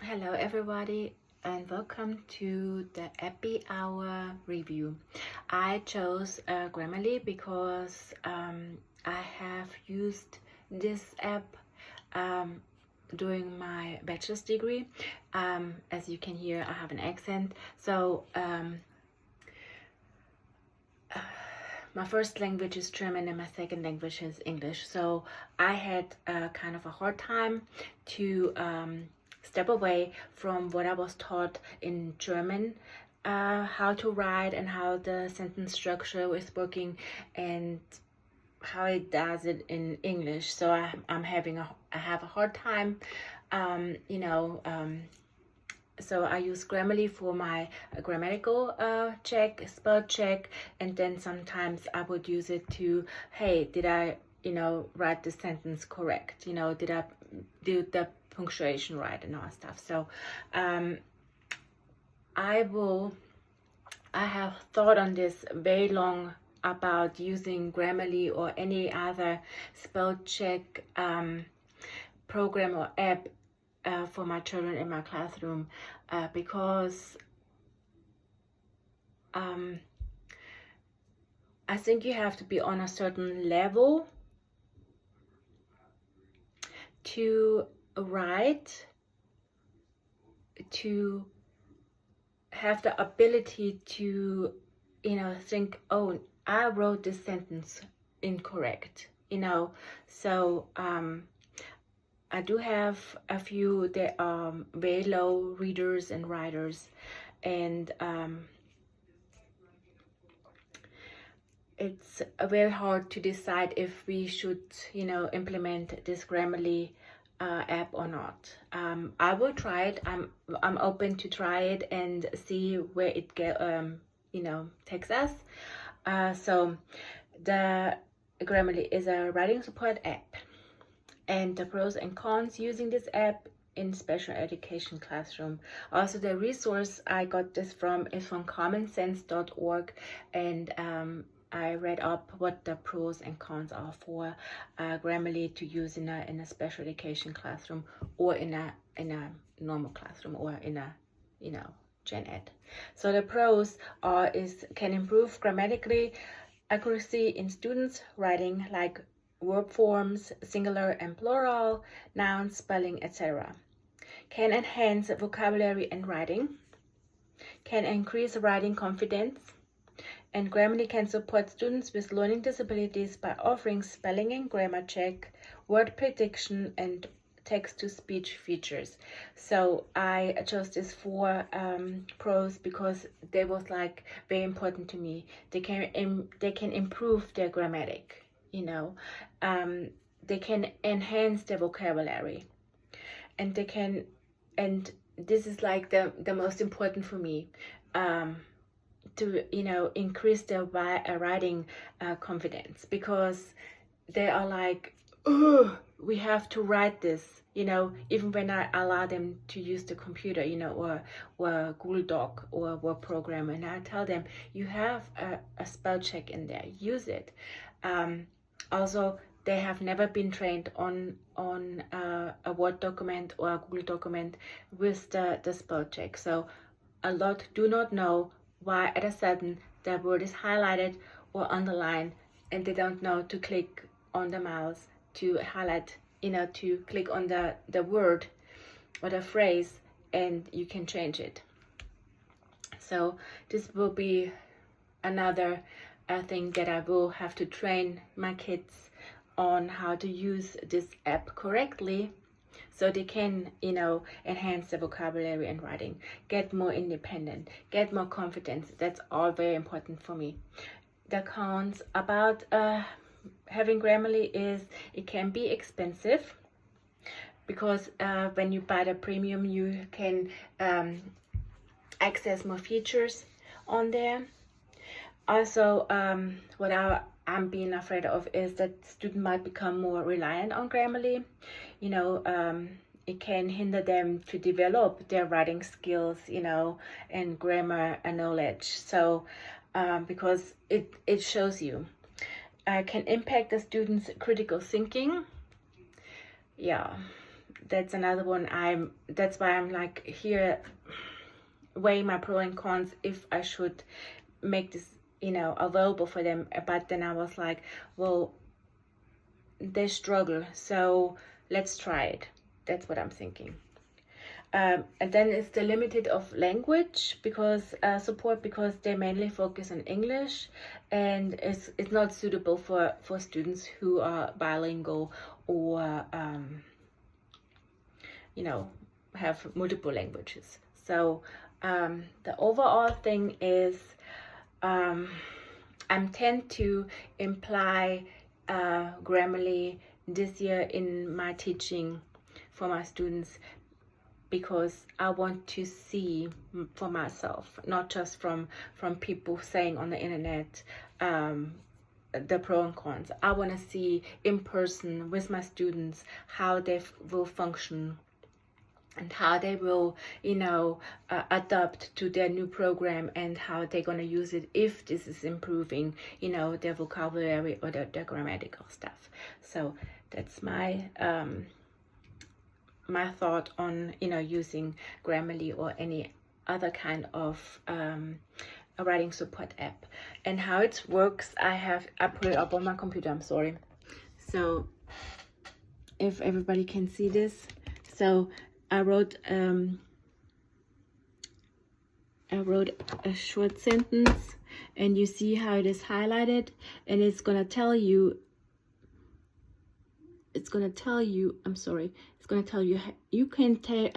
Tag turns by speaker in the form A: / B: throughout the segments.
A: Hello everybody and welcome to the AppyHour review. I chose Grammarly because I have used this app um, during my bachelor's degree. As you can hear, I have an accent. So my first language is German and my second language is English. So I had kind of a hard time to step away from what I was taught in German, how to write and how the sentence structure is working and how it does it in English. So I have a hard time, you know. So I use Grammarly for my grammatical check, spell check, and then sometimes I would use it to, hey, did I, write the sentence correct? Did I do the punctuation right and all that stuff? So I have thought on this very long about using Grammarly or any other spell check program or app for my children in my classroom because I think you have to be on a certain level to write, to have the ability to, think, oh, I wrote this sentence incorrect, so I do have a few that are very low readers and writers, and it's very hard to decide if we should, implement this Grammarly app or not. I will try it. I'm open to try it and see where it takes us. So the Grammarly is a writing support app, and the pros and cons using this app in special education classroom. Also, the resource I got this from is from commonsense.org, and I read up what the pros and cons are for Grammarly to use in a special education classroom, or in a normal classroom, or in a gen ed. So the pros can improve grammatically accuracy in students writing, like verb forms, singular and plural, nouns, spelling, etc. Can enhance vocabulary and writing, can increase writing confidence, and Grammarly can support students with learning disabilities by offering spelling and grammar check, word prediction, and text-to-speech features. So I chose these four pros because they was like very important to me. They can improve their grammatic, they can enhance their vocabulary, and this is like the most important for me, to increase their writing confidence, because they are like, oh, we have to write this, even when I allow them to use the computer, or Google Doc or Word program, and I tell them, you have a spell check in there, use it. Also, they have never been trained on a Word document or a Google document with the spell check. So a lot do not know why at a sudden the word is highlighted or underlined, and they don't know to click on the mouse to highlight, to click on the word or the phrase, and you can change it. So this will be another thing that I will have to train my kids on, how to use this app correctly, so they can, enhance their vocabulary and writing, get more independent, get more confidence. That's all very important for me. The cons about having Grammarly is it can be expensive, because when you buy the premium, you can access more features on there. Also, what I'm being afraid of is that students might become more reliant on Grammarly. It can hinder them to develop their writing skills, and grammar and knowledge. So, because it shows you, can impact the students' critical thinking. Yeah, that's another one. That's why I'm like here weighing my pros and cons if I should make this, you know, available for them. But then I was like, well, they struggle, so let's try it. That's what I'm thinking. And then it's the limited of language because support, because they mainly focus on English, and it's not suitable for students who are bilingual or you know, have multiple languages. So the overall thing is I'm tend to imply Grammarly this year in my teaching for my students, because I want to see for myself, not just from people saying on the internet the pros and cons. I want to see in person with my students how they will function and how they will, you know, adapt to their new program, and how they're going to use it if this is improving, you know, their vocabulary or their grammatical stuff. So that's my my thought on, you know, using Grammarly or any other kind of a writing support app. And how it works, I put it up on my computer, I'm sorry. So if everybody can see this, so I wrote a short sentence, and you see how it is highlighted, and it's gonna tell you, I'm sorry, it's gonna tell you, you can tell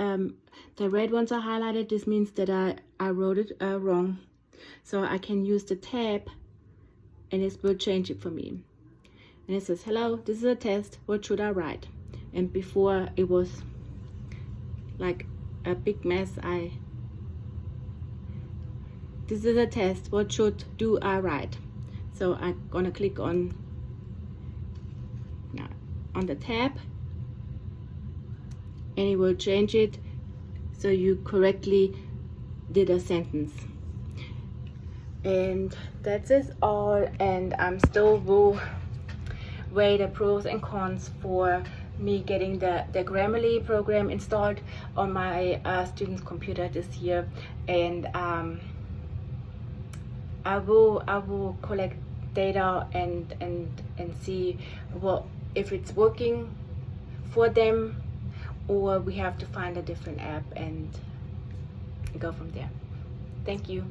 A: the red ones are highlighted. This means that I wrote it wrong, so I can use the tab and it will change it for me. And it says, hello, this is a test, what should I write? And before it was like a big mess. This is a test, what should do I write? So I'm gonna click on the tab, and it will change it so you correctly did a sentence. And that's it all, and I'm still will weigh the pros and cons for me getting the Grammarly program installed on my student's computer this year. And I will collect data and see what if it's working for them, or we have to find a different app and go from there. Thank you.